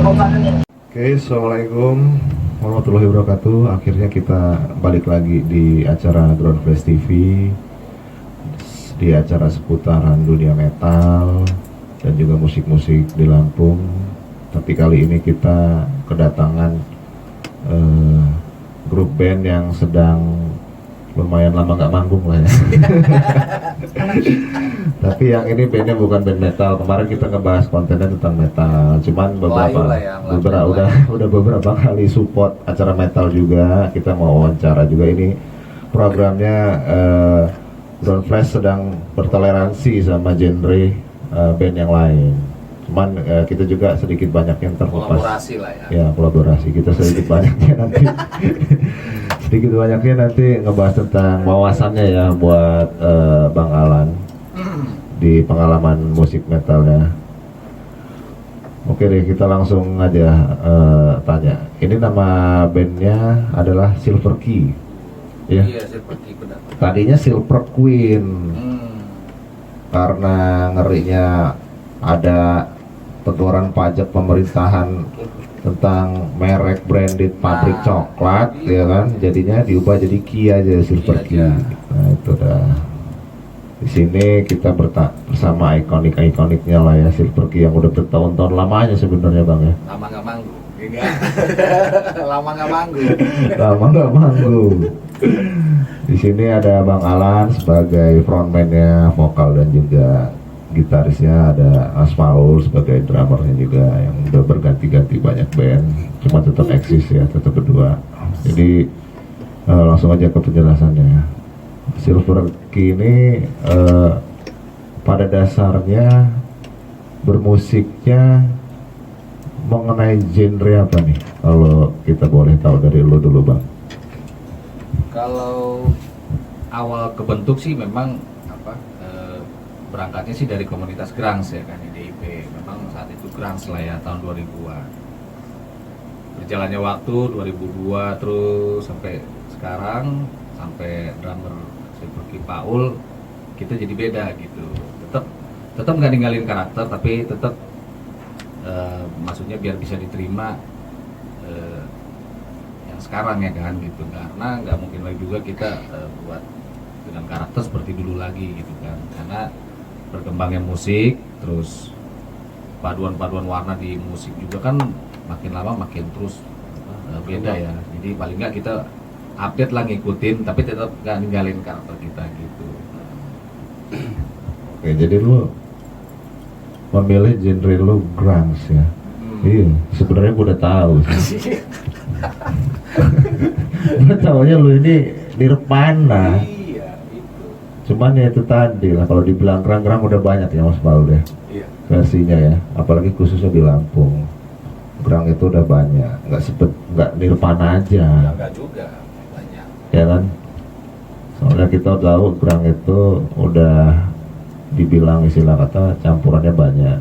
Oke, assalamualaikum warahmatullahi wabarakatuh. Akhirnya kita balik lagi di acara Ground Flash TV, di acara seputaran dunia metal dan juga musik-musik di Lampung. Tapi kali ini kita kedatangan grup band yang sedang lumayan lama nggak manggung lah ya. Tapi yang ini bandnya bukan band metal. Kemarin kita ngebahas kontennya tentang metal. Cuman udah beberapa kali support acara metal juga. Kita mau wawancara juga. Ini programnya Ground Flash sedang bertoleransi sama genre band yang lain. Cuman kita juga sedikit banyak yang terlepas. Kolaborasi lah ya. Ya, kolaborasi. Kita sedikit banyaknya nanti sedikit banyaknya nanti ngebahas tentang wawasannya ya buat Bang Alan di pengalaman musik metalnya. Oke deh, kita langsung aja tanya. Ini nama bandnya adalah Silver Key, ya? Iya, Silver Key benar. Tadinya Silver Queen, karena ngerinya ada teguran pajak pemerintahan tentang merek branded pabrik coklat, ya kan, jadinya diubah jadi Key aja, Silver Key. Nah itu dah. Di sini kita bersama ikoniknya lah ya, Silver Key yang udah bertahun-tahun lamanya sebenarnya Bang ya. Lama nggak manggung. Lama nggak manggung. Lama nggak manggung. Di sini ada Bang Alan sebagai frontman-nya, vokal dan juga gitarisnya, ada Mas Paul sebagai drummernya juga yang udah berganti-ganti banyak band, cuma tetap eksis ya, tetap berdua. Jadi langsung aja ke penjelasannya. Silver Key ini pada dasarnya bermusiknya mengenai genre apa nih? Kalau kita boleh tahu dari lo dulu Bang. Kalau awal kebentuk sih memang berangkatnya sih dari komunitas grunge ya kan, IDIP. Memang saat itu grunge lah ya, tahun 2000-an. Berjalannya waktu 2002 terus sampai sekarang, sampai drummer seperti Paul, kita jadi beda gitu. Tetap nggak ninggalin karakter, tapi tetap maksudnya biar bisa diterima yang sekarang ya kan gitu. Karena nggak mungkin lagi juga kita buat dengan karakter seperti dulu lagi gitu kan. Karena berkembangnya musik, terus paduan-paduan warna di musik juga kan makin lama makin terus beda ya. Jadi paling nggak kita update lah, ngikutin, tapi tetap nggak ninggalin karakter kita gitu. Oke, jadi lu memilih genre lu grunge ya? Iya, sebenarnya gue udah tahu. Gue taunya lu ini Nirvana. Cuman ya itu tadi lah, kalau dibilang gerang-gerang udah banyak ya Mas Paul ya, versinya ya, apalagi khususnya di Lampung. Gerang itu udah banyak, nggak Nirvana aja. Enggak juga, banyak. Ya kan? Soalnya kita tahu gerang itu udah dibilang istilah kata campurannya banyak.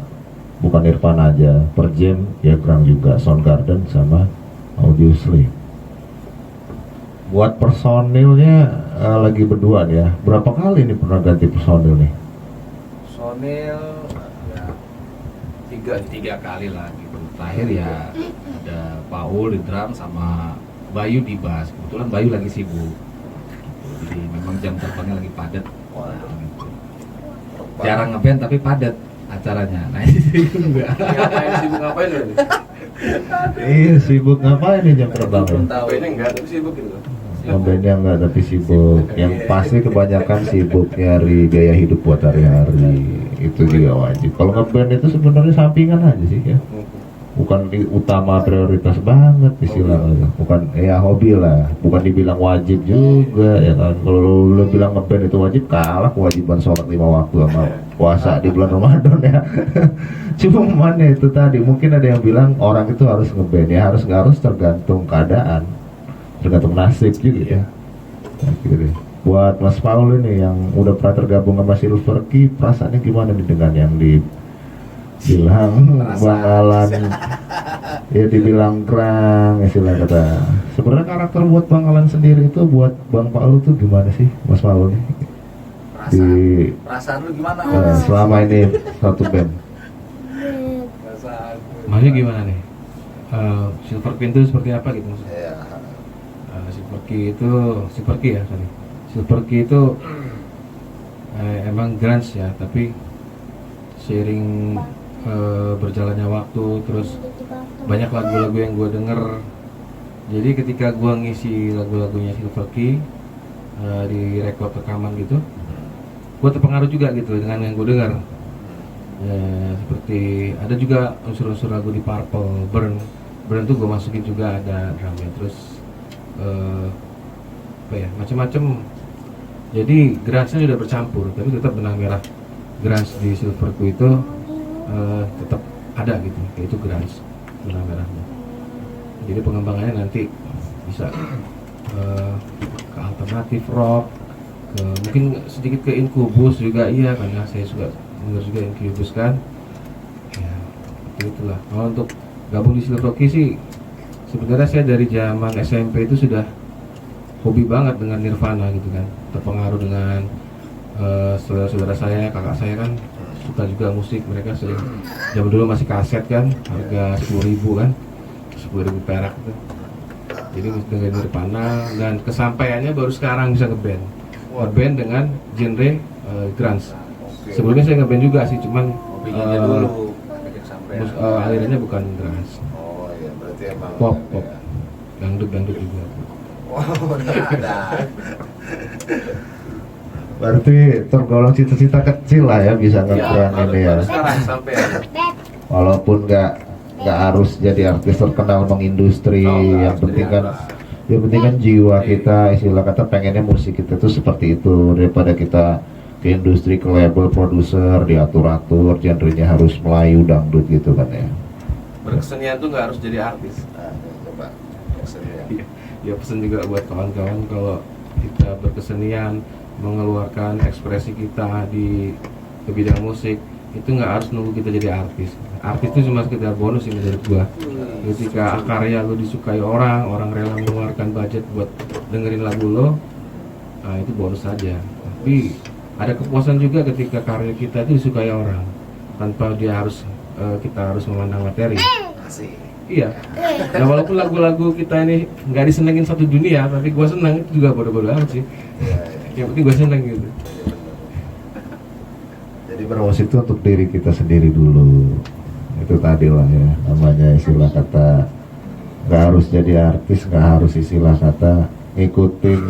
Bukan Nirvana aja, Per Jam ya gerang juga, Soundgarden sama Audioslave. Buat personilnya lagi berdua nih ya. Berapa kali nih pernah ganti personil nih? Personil ya tiga kali lah gitu. Terakhir ya ada Paul di drum sama Bayu di bass. Kebetulan Bayu lagi sibuk. Jadi memang jam terbangnya lagi padat. Gitu. Jarang ngeband tapi padat acaranya. Nah itu enggak. Sibuk ngapain lo nih? Iya sibuk ngapain nih jam terbang? Belum tahu. Ini enggak, tapi sibuk gitu. Ngebandnya enggak tapi sibuk. Yang pasti kebanyakan sibuk nyari biaya hidup buat hari-hari. Itu juga wajib. Kalau ngeband itu sebenarnya sampingan aja sih ya. Bukan utama prioritas banget istilahnya. Bukan ya hobi lah. Bukan dibilang wajib juga ya kan. Kalau lu bilang ngeband itu wajib, kalah kewajiban sholat 5 waktu sama puasa di bulan Ramadan ya. Cuman ya itu tadi, mungkin ada yang bilang orang itu harus ngeband ya, harus nggak harus tergantung keadaan, tergantung nasib juga ya. Nah, gitu deh. Buat Mas Paul ini yang udah pernah tergabung sama Silver Key, perasaannya gimana nih dengan yang dibilang Bang Alan ya dibilang kerang istilah kata. Sebenarnya karakter buat Bang Alan sendiri itu buat Bang Paul tuh gimana sih Mas Paul nih? Perasaan lu gimana? Selama ini satu band. Perasaan Masnya gimana nih? Silver Queen itu seperti apa gitu maksudnya? Ya. Silver Key ya, sorry. Silver Key itu emang grunge ya, tapi seiring berjalannya waktu, terus banyak lagu-lagu yang gue denger. Jadi ketika gue ngisi lagu-lagunya Silver Key di record rekaman gitu, gue terpengaruh juga gitu dengan yang gue dengar. Ya, seperti ada juga unsur-unsur lagu di Purple, Burn tuh gue masukin juga ada drumnya, terus apa ya, macam-macam. Jadi grunge-nya udah bercampur, tapi tetap benang merah grunge di Silver Key itu tetap ada gitu, yaitu grunge benang merahnya. Jadi pengembangannya nanti bisa ke alternatif rock, mungkin sedikit ke Incubus juga, iya, karena saya suka denger juga Incubus kan. Ya, itulah. Kalau untuk gabung di Silver Key sih, sebenarnya saya dari zaman SMP itu sudah hobi banget dengan Nirvana gitu kan, terpengaruh dengan saudara-saudara saya, kakak saya kan suka juga musik, mereka sering zaman dulu masih kaset kan, harga 10.000 kan, 10.000 perak gitu. Jadi dengan Nirvana, dan kesampaiannya baru sekarang bisa ngeband dengan genre grunge. Sebelumnya saya ngeband juga sih, cuman Hobinya dulu sampai alirannya bukan grunge, Oh iya, berarti emang pop, ada pop, ya. dangdut juga. Wow, ada. Berarti tergolong cita-cita kecil lah ya, bisa ngeband ini ya. Sekarang sampai Walaupun nggak harus jadi artis terkenal mengindustri, yang penting kan jiwa kita, istilah kata pengennya musik kita tuh seperti itu, daripada kita ke industri, ke label, produser, diatur-atur, genrenya harus Melayu, dangdut gitu kan ya. berkesenian tuh nggak harus jadi artis. Nah, coba kesenian. Ya pesan juga buat kawan-kawan, kalau kita berkesenian, mengeluarkan ekspresi kita di bidang musik, itu nggak harus nunggu kita jadi artis. Artis itu cuma sekedar bonus sih menurut gua. Ketika karya lu disukai orang rela mengeluarkan budget buat dengerin lagu lo, nah itu bonus saja. Tapi ada kepuasan juga ketika karya kita itu disukai orang, tanpa kita harus memandang materi. Asik. Iya. Nah walaupun lagu-lagu kita ini nggak disenengin satu dunia, tapi gua senang, itu juga bodoh-bodoh amat sih. Yang penting gua seneng gitu. Jadi bermusik itu untuk diri kita sendiri dulu. Itu tadi lah ya, namanya istilah kata nggak harus jadi artis, nggak harus istilah kata ngikutin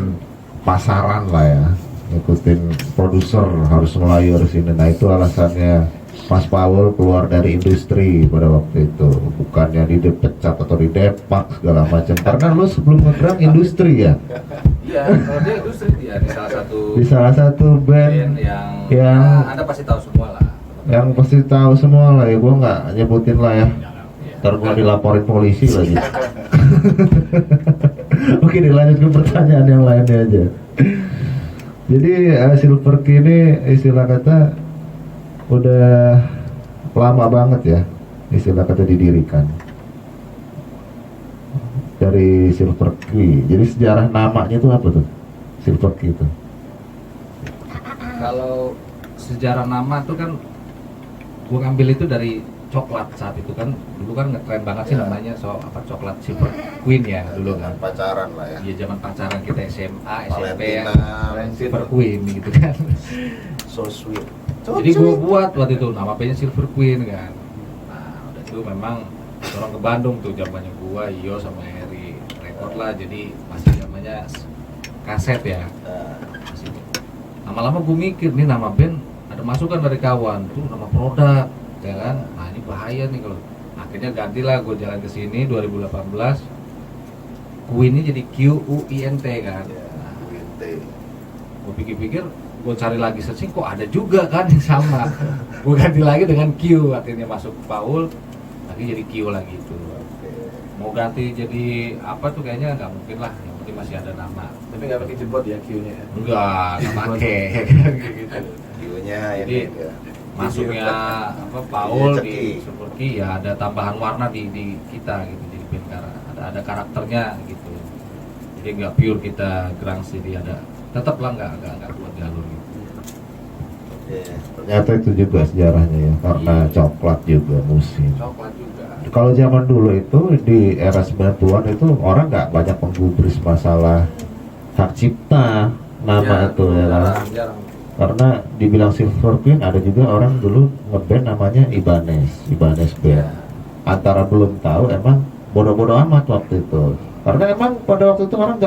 pasaran lah ya, ngikutin produser harus Melayu harus ini. Nah itu alasannya Mas Paul keluar dari industri pada waktu itu, bukannya dipecat atau didepak segala macam, karena lu sebelum ngegrang industri ya. Iya, kalau dia industri dia Di salah satu band yang Anda pasti tahu semua lah. yang pasti tahu semua lah ya, gua nggak nyebutin lah ya, ntar gua dilaporin polisi lagi. Oke, dilanjut ke pertanyaan yang lainnya aja. Jadi Silver Key ini istilah kata udah lama banget ya, istilah kata didirikan dari Silver Key. Jadi sejarah namanya itu apa tuh Silver Key itu? Kalau sejarah nama tuh kan gua ngambil itu dari coklat saat itu kan, dulu kan ngetren banget sih namanya coklat Silver Queen ya dulu kan. Pacaran lah ya. Iya, zaman pacaran kita SMA, SMP ya, Valentina, Silver Queen gitu kan. So sweet. Jadi gue buat waktu itu nama bandnya Silver Queen kan. Nah udah itu memang orang ke Bandung tuh zamannya gua, Iyo sama Heri rekod lah, jadi masih namanya kaset ya. Masih. Lama-lama gue mikir nih nama band, ada masukan dari kawan tuh nama produk ya kan. Nah ini bahaya nih kalau, akhirnya gantilah gue jalan ke sini 2018, Queen-nya jadi QUINT kan. Gue pikir-pikir, gue cari lagi searching, kok ada juga kan yang sama. Gue ganti lagi dengan Q, akhirnya masuk Paul, lagi jadi Q lagi itu. Mau ganti jadi apa tuh kayaknya nggak mungkin lah, yang penting masih ada nama. Tapi nggak pakai jebot ya Q-nya ya. Enggak pakai gitu. Q-nya Jadi masuknya apa Paul di Silver Key ya ada tambahan warna di kita gitu, jadi band ada karakternya gitu. Jadi nggak pure kita grunge, jadi ada tetaplah nggak keluar jalur gitu. Ternyata itu juga sejarahnya ya, karena coklat juga musim. Coklat juga. kalau zaman dulu itu di era 90-an itu orang nggak banyak menggubris masalah hak cipta nama itu ya kan. Jarang. Karena dibilang Silver Queen, ada juga orang dulu ngeband namanya Ibanez Band. Antara belum tahu, emang bodoh-bodoh amat waktu itu. Karena emang pada waktu itu orang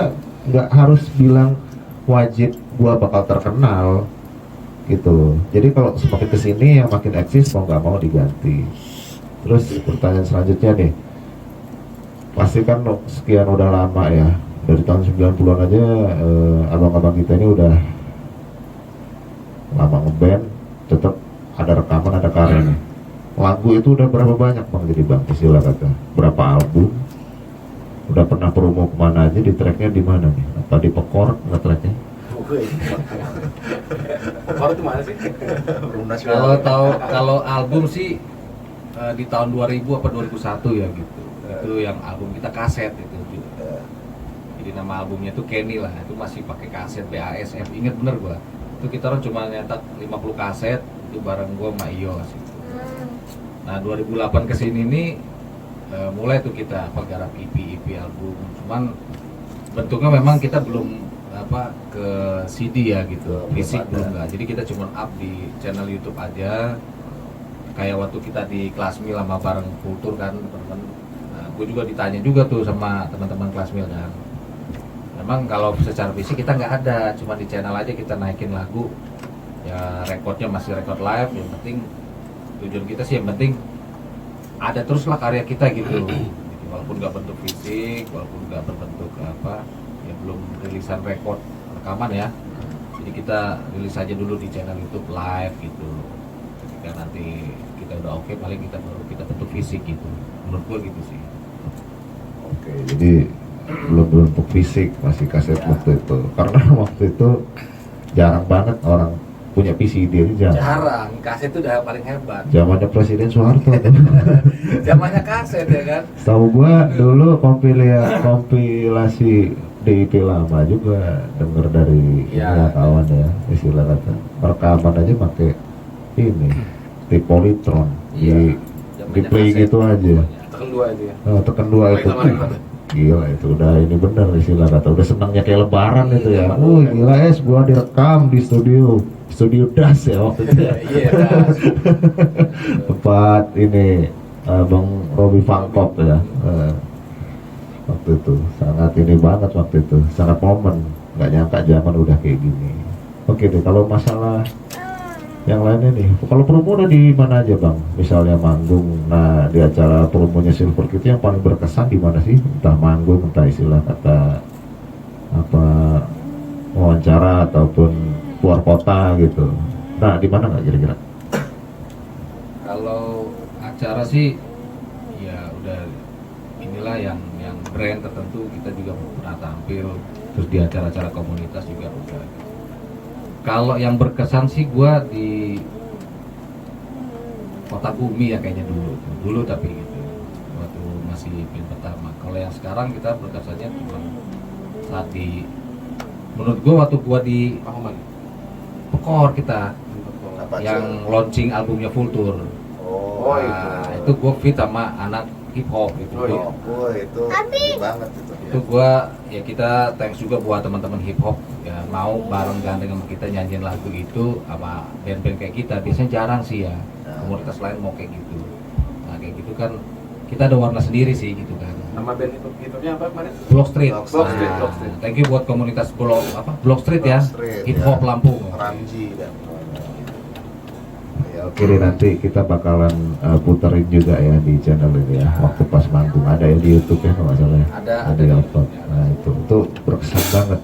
nggak harus bilang wajib gua bakal terkenal gitu. Jadi kalau semakin kesini yang makin eksis mau nggak mau diganti. Terus pertanyaan selanjutnya nih, pasti kan sekian udah lama ya, dari tahun 90-an aja abang-abang kita ini udah lama ngeband, tetap ada rekaman, ada karya nih. Lagu itu udah berapa banyak bang jadi bang, istilah kata? Berapa album? Udah pernah promo kemana aja, di tracknya di mana nih? Apa di Pekor nggak tracknya? Pekor itu mana sih? Kalau album sih di tahun 2000 apa 2001 ya gitu. Itu yang album kita kaset itu. Jadi nama albumnya tuh Kenny lah. Itu masih pakai kaset BASF. Ingat bener gua. Itu kita orang cuma nyetak 50 kaset itu bareng gua sama Ios gitu. Nah 2008 kesini nih mulai tuh kita garap EP album. Cuman bentuknya memang kita belum ke CD ya gitu, fisik belum nggak. Jadi kita cuma up di channel YouTube aja. Kayak waktu kita di Klasmil sama bareng Kultur kan teman-teman. Nah, gue juga ditanya juga tuh sama teman-teman Klasmil kan. Memang kalau secara fisik kita nggak ada, cuma di channel aja kita naikin lagu. Ya rekodnya masih rekod live. Yang penting tujuan kita sih yang penting ada teruslah karya kita gitu. Walaupun nggak bentuk fisik, walaupun nggak berbentuk ya belum rilisan rekod rekaman ya. Jadi kita rilis aja dulu di channel YouTube live gitu. Ketika nanti kita udah oke, paling kita baru kita bentuk fisik gitu. Menurut gua gitu sih. Oke, jadi belum bentuk fisik, masih kaset waktu itu. Karena waktu itu jarang banget orang punya PCD aja. Jarang, kaset itu udah paling hebat. Zamannya Presiden Soeharto tuh. Zamannya kaset ya kan. Tahu gua dulu kompilasi DIP lama juga denger dari kawan ya, istilah kata. Rekaman aja pakai ini di Polytron, di play gitu aja. Tekan 2 itu ya. Tekan 2 itu. Gila itu udah ini bener istilah kata. Udah senangnya kayak lebaran itu ya. Gila gua direkam di studio Das ya waktu itu ya. Iya, Das. Tempat ini Bang Robi Fangkop ya. Waktu itu sangat ini banget, waktu itu sangat momen, nggak nyangka zaman udah kayak gini. Oke deh, kalau masalah yang lainnya nih, kalau promo udah di mana aja bang? Misalnya manggung, nah di acara promonya Silver Queen yang paling berkesan di mana sih? Entah manggung, entah istilah kata wawancara ataupun keluar kota gitu. Nah di mana nggak kira-kira? Kalau acara sih ya udah inilah yang brand tertentu kita juga pernah tampil, terus di acara-acara komunitas juga udah. Kalau yang berkesan sih gua di Kota Bumi ya kayaknya dulu tapi gitu waktu masih film pertama. Kalau yang sekarang kita berkesannya cuma saat menurut gua waktu gua di Pekor kita yang launching albumnya Full Tour. Itu gua fit sama anak hip hop gitu. Itu banget itu. Itu gua ya kita thanks juga buat teman-teman hip hop ya mau bareng gandeng sama kita nyanyiin lagu itu sama band-band kayak kita. Biasanya jarang sih ya komunitas lain mau kayak gitu. Nah kayak gitu kan kita ada warna sendiri sih gitu kan. Nama band hip-hopnya apa kemarin? Block Street. Block Street. Thank you buat komunitas Block Street ya. Hip hop Lampung. Ramji dan ya, oke deh, nanti kita bakalan puterin juga ya di channel ini ya. Waktu pas manggung ada ya di YouTube ya kalau nggak salah ya. Ada di upload. Nah itu berkesan banget.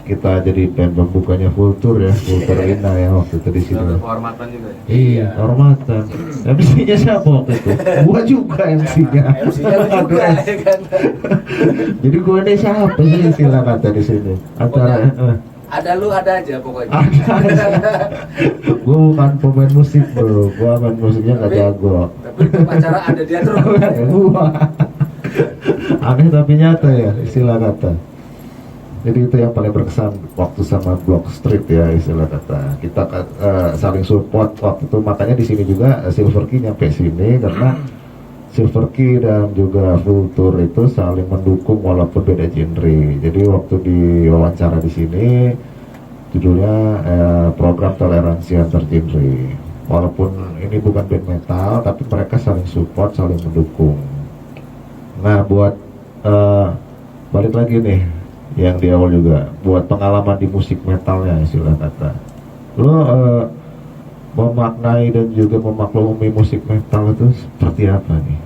Kita jadi band pembukanya Full Tour ya, Full Tour Ina ya waktu itu di sini. Kehormatan juga ya. Iya, kehormatan. MC-nya siapa waktu itu? Gua juga MC-nya. MC-nya juga ya kan. Jadi gua ini siapa sih istilah kata di sini? Antara Ada lu ada aja pokoknya. Gue bukan pemain musik bro, gue main musiknya nggak jago. Tapi untuk acara ada dia terus. Aneh tapi nyata ya istilah kata. Jadi itu yang paling berkesan waktu sama Block Street ya istilah kata. Kita saling support waktu itu, makanya di sini juga Silver Queen nyampe sini karena Silver Key dan juga Vulture itu saling mendukung walaupun beda genre. Jadi waktu diwawancara di sini judulnya program toleransi antar genre. Walaupun ini bukan band metal, tapi mereka saling support, saling mendukung. Nah, buat balik lagi nih, yang di awal juga, buat pengalaman di musik metalnya istilah kata. Lo memaknai dan juga memaklumi musik metal itu seperti apa nih?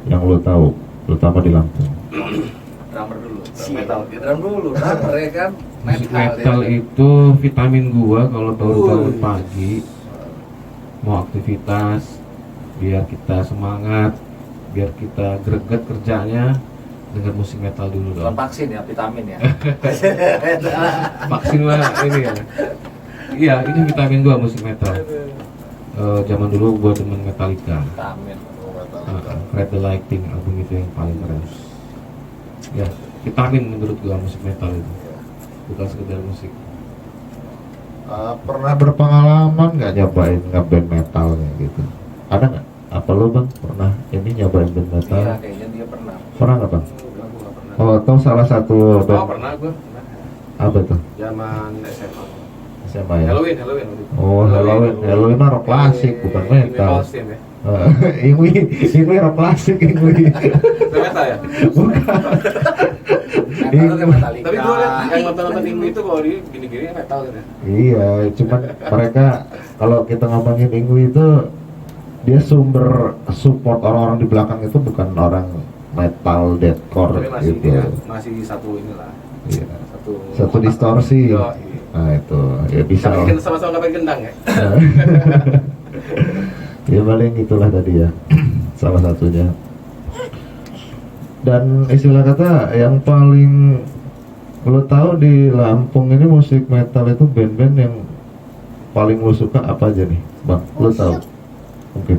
Yang lo tahu, terutama di Lampung. Drummer dulu, metal, di drum dulu, drummer ya kan. Musik metal itu vitamin gua kalau tahun-tahun pagi mau aktivitas, biar kita semangat, biar kita greget kerjanya, dengar musik metal dulu Bukan dong. vaksin ya, vitamin ya. Vaksin lah ini ya. Iya, ini vitamin gua musik metal. Zaman dulu gua demen Metallica. Vitamin. Ride the Lightning, album itu yang paling keren. Ya, vitamin menurut gua musik metal itu. Bukan sekedar musik. Pernah berpengalaman nggak nyobain ngeband metalnya gitu? Ada nggak? Apa lo bang pernah ini nyobain band metal? Iya, kayaknya dia pernah. Pernah nggak bang? Enggak, gua nggak pernah. Oh, atau salah satu band pernah gua. apa tuh? Zaman SMA. SMA ya? Halloween. Oh, Halloween mah rock klasik bukan metal. ya. Ingwi rock klasik Ingwi. Metal ya? Metal kayak Metallica. Tapi gua lihat yang nonton Ingwi itu kalau di gini-gini metal gitu ya. Iya, cuman mereka kalau kita ngomongin Ingwi itu dia sumber support orang-orang di belakang itu bukan orang metal deathcore Tapi masih gitu. dia masih satu inilah. Iya. Satu Satu distorsi. Iya. Nah itu ya bisa. Tapi lah. kan sama-sama nggak pakai gendang ya. Ya paling itulah tadi ya salah satunya. Dan istilah kata yang paling lo tahu di Lampung ini musik metal itu band-band yang paling lo suka apa aja nih bang? Lo tahu? Mungkin.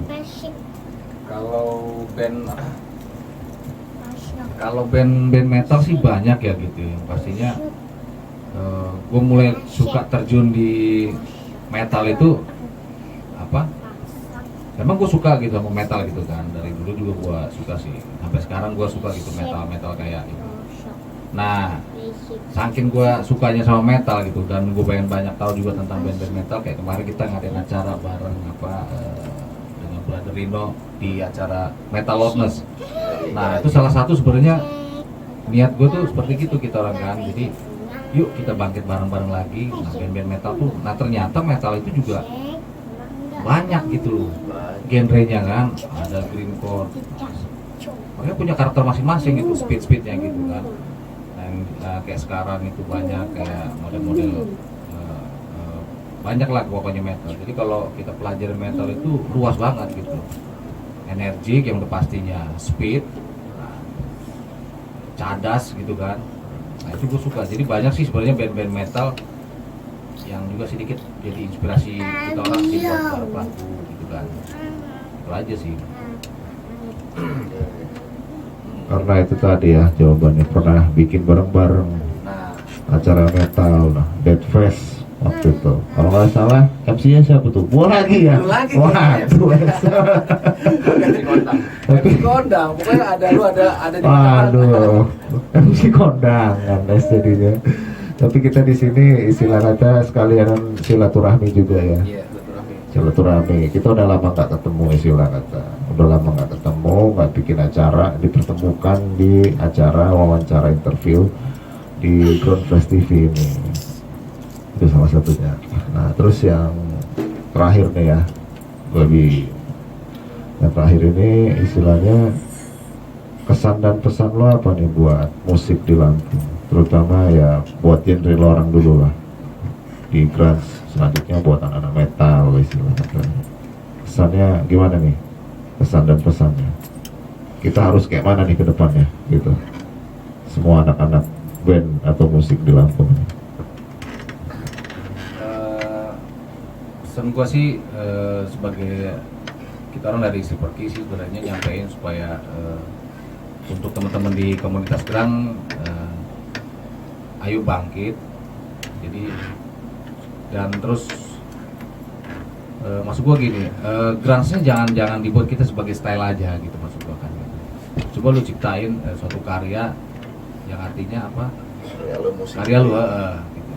Kalau band metal sih banyak ya gitu ya. Pastinya gue mulai suka terjun di metal itu apa? Emang gue suka gitu sama metal gitu kan. Dari dulu juga gue suka sih. Sampai sekarang gue suka gitu metal kayak gitu. Nah, saking gue sukanya sama metal gitu dan gue pengen banyak tahu juga tentang band-band metal, kayak kemarin kita ngadain acara bareng dengan Brother Rino di acara Metal Loveness. Nah itu salah satu sebenarnya niat gue tuh seperti gitu kita orang kan, jadi yuk kita bangkit bareng-bareng lagi. Nah band-band metal tuh, nah ternyata metal itu juga banyak gitu loh genrenya kan, ada grindcore, mereka punya karakter masing-masing gitu, speednya gitu kan. Nah, kayak sekarang itu banyak kayak model-model banyak lah pokoknya metal. Jadi kalau kita pelajari metal itu luas banget gitu, energik yang udah pastinya, speed, cadas gitu kan. Nah itu gue suka. Jadi banyak sih sebenarnya band-band metal yang juga sedikit jadi inspirasi kita orang sih buat para pelaku gitu kan. Itu aja sih. Karena itu tadi ya jawabannya, pernah bikin bareng-bareng Nah, acara metal, nah Deadfest waktu itu. Kalau nggak salah MC-nya siapa tuh? Gua lagi ya. Lu lagi, Wah, Ki. tuh. ganti kondang. Ganti kondang. Pokoknya ada lu ada di Waduh, MC kondangan jadinya. Tapi kita di sini istilah kata sekalian silaturahmi juga ya. Iya, silaturahmi. Silaturahmi. Kita udah lama nggak ketemu istilah kata. Udah lama nggak ketemu, nggak bikin acara, dipertemukan di acara wawancara interview di Groundfest TV ini. Itu salah satunya. Nah, terus yang terakhir nih ya, yang terakhir ini istilahnya kesan dan pesan lo apa nih buat musik di Lampung, terutama ya buat genre lo orang dulu lah di grunge, selanjutnya buat anak-anak metal istilahnya. Kesannya gimana nih, kesan dan pesannya? Kita harus kayak mana nih ke depannya gitu, semua anak-anak band atau musik di Lampung ini. Pesan gua sih sebagai kita orang dari Silver Key sih sebenarnya nyampein supaya untuk teman-teman di komunitas Grang ayo bangkit. Jadi dan terus maksud gua gini, grunge-nya jangan dibuat kita sebagai style aja gitu maksud coba lu ciptain suatu karya yang artinya apa, Ya lu musik. karya lu gitu.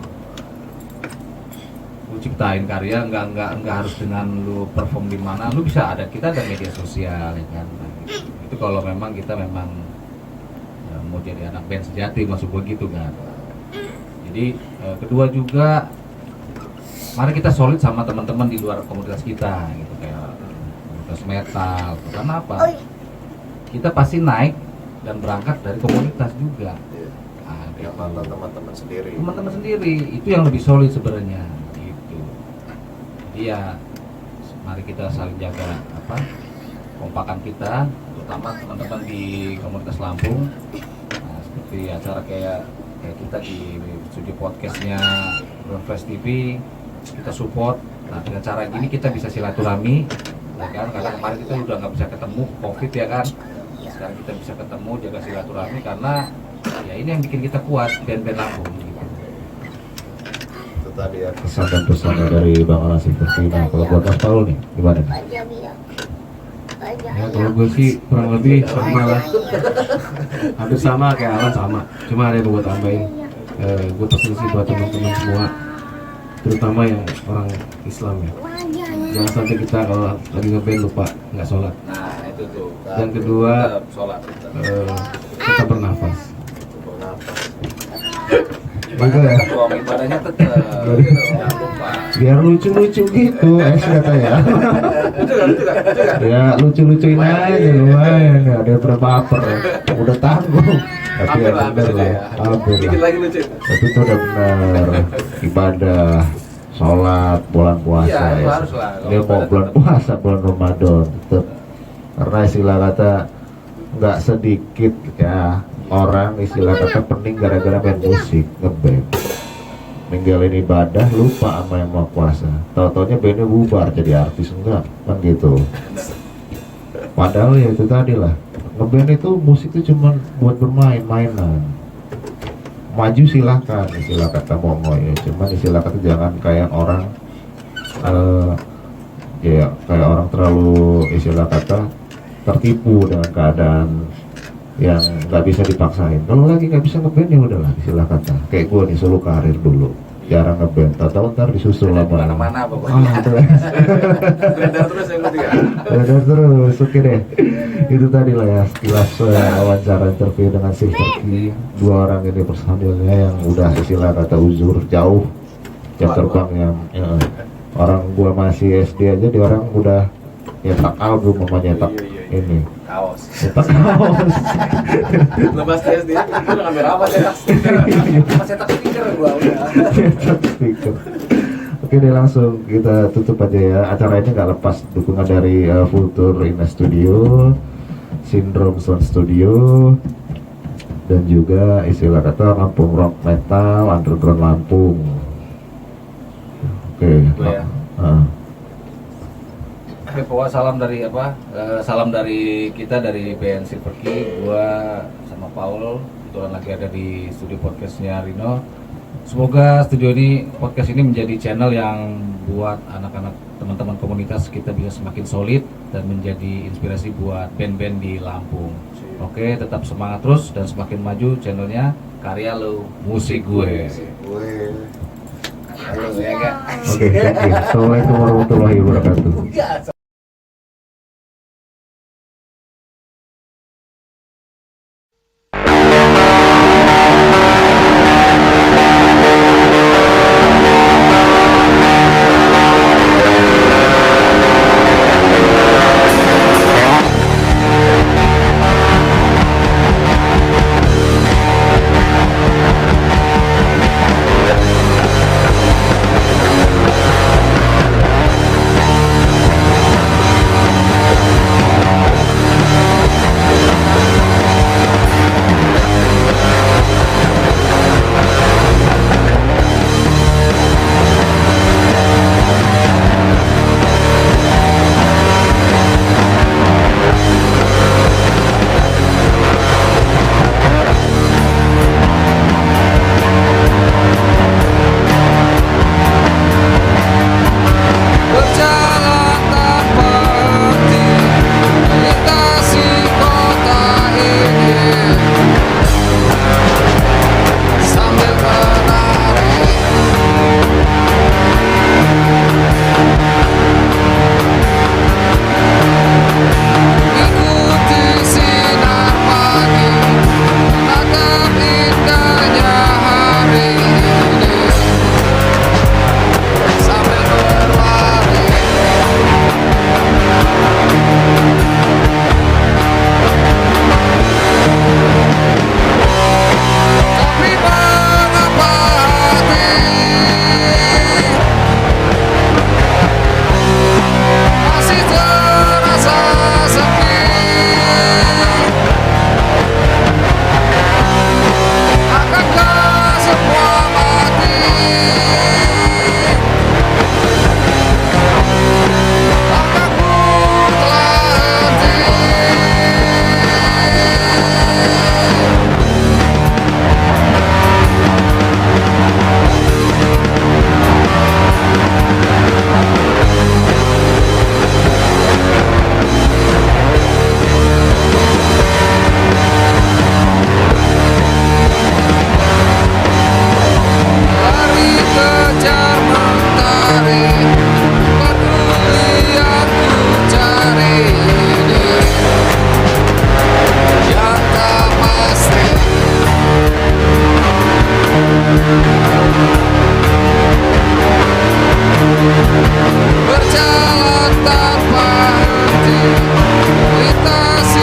Lu ciptain karya nggak harus dengan lu perform di mana, lu bisa kita ada media sosial ya kan. Nah, gitu. Itu kalau memang kita memang mau jadi anak band sejati, maksud gua gitu kan. Jadi kedua juga mari kita solid sama teman-teman di luar komunitas kita gitu, kayak komunitas metal. Karena apa? Kita pasti naik dan berangkat dari komunitas juga. Nah, Yang gitu. mantan teman-teman sendiri. Teman-teman sendiri itu yang lebih solid sebenarnya gitu. Jadi ya mari kita saling jaga apa kompakan kita, terutama teman-teman di komunitas Lampung. Nah, seperti acara kayak kita di studio podcastnya Broadcast TV, kita support. Nah, dengan cara gini kita bisa silaturahmi, ya kan? Karena kemarin kita udah nggak bisa ketemu COVID ya kan. Sekarang kita bisa ketemu, jaga silaturahmi karena ya ini yang bikin kita kuat, band-band Lampung gitu. Itu tadi ya. Pesan dan pesannya dari Bang Alan seperti ini. Kalau buat Mas Paul nih, gimana nih? Ya kalau gue sih kurang lebih sama lah, hampir sama kayak Alan sama, cuma ada yang gue tambahin. Gue pesen sih buat teman-teman semua, terutama yang orang Islam ya, jangan sampai kita kalau lagi ngeband lupa nggak sholat. Nah itu tuh. Dan kedua, Tetap sholat. tetap bernafas. Gitu ya. Ruang ibadahnya tetap. Jangan lupa. Biar lucu-lucu gitu, katanya. Ya lucu-lucuin aja lumayan, nggak ada berapa baper ya. Udah tanggung. Tapi ya bener lah, hampir Dikit lah. lagi lucu. Tapi itu udah bener ibadah, sholat, bulan puasa Iya, itu ya. harus lah. Ini mau bulan puasa, bulan Ramadan tetap. Karena istilah kata nggak sedikit ya orang istilah kata pening gara-gara main musik ngeband, ninggalin ibadah, lupa sama yang mau puasa, tau-taunya bandnya bubar jadi artis, enggak kan gitu. Padahal ya itu tadi lah, ngeband itu musik itu cuma buat bermain-mainan. Maju silahkan istilah kata mongo ya, cuman istilah kata jangan kayak orang ya kayak orang terlalu istilah kata tertipu dengan keadaan yang nggak bisa dipaksain. Kalau lagi nggak bisa ngeband ya udahlah istilah kata. Kayak gue nih solo karir dulu, jarang ngeband. Tahu ntar disusul Di lama. mana-mana pokoknya. Itu Beredar terus yang penting ya. Benar terus, oke deh. Itu tadi lah ya sekilas wawancara interview dengan Sister King. Dua orang ini personilnya yang udah istilah kata uzur jauh jam terbang yang ya, orang gua masih SD aja, di orang udah nyetak album sama nyetak Iya. ini Kaos. nyetak kaos. Lepas tes dia, gue udah ngambil apa cetak stiker. Apa cetak stiker gua udah. Nyetak stiker. Oke deh, langsung kita tutup aja ya. Acara ini nggak lepas dukungan dari Vulture Ina Studio, Syndrome Sound Studio, dan juga istilah kata Lampung Rock Metal Underground Lampung. Oke. Gue ya. Oke, pokoknya salam dari apa? Salam dari kita dari band Silver Key. Gua sama Paul kebetulan lagi ada di studio podcastnya Rino. Semoga studio ini, podcast ini menjadi channel yang buat anak-anak teman-teman komunitas kita bisa semakin solid dan menjadi inspirasi buat band-band di Lampung. Oke, tetap semangat terus dan semakin maju channelnya Karya Lo Musik Gue. Gue. Halo ya enggak? Oke, thank you. Assalamualaikum warahmatullahi wabarakatuh.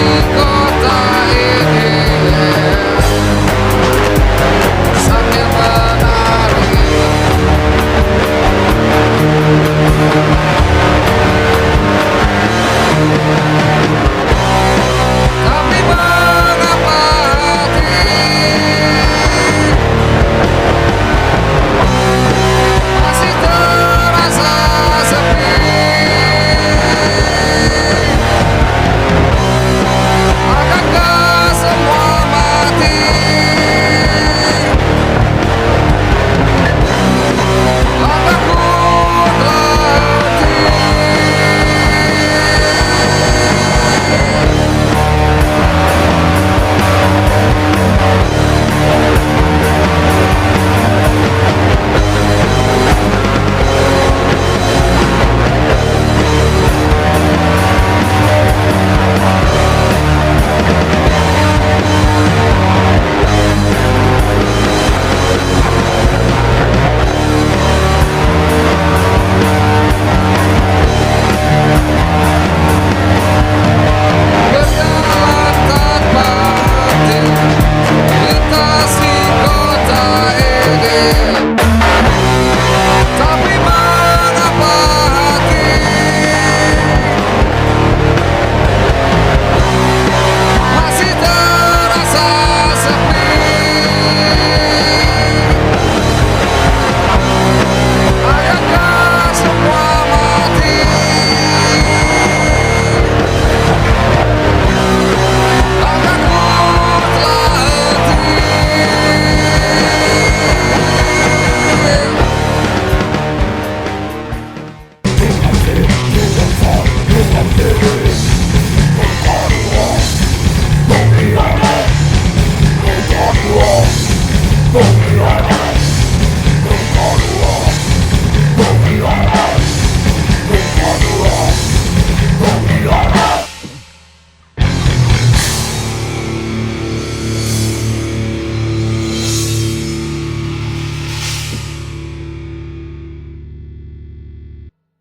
Meksiko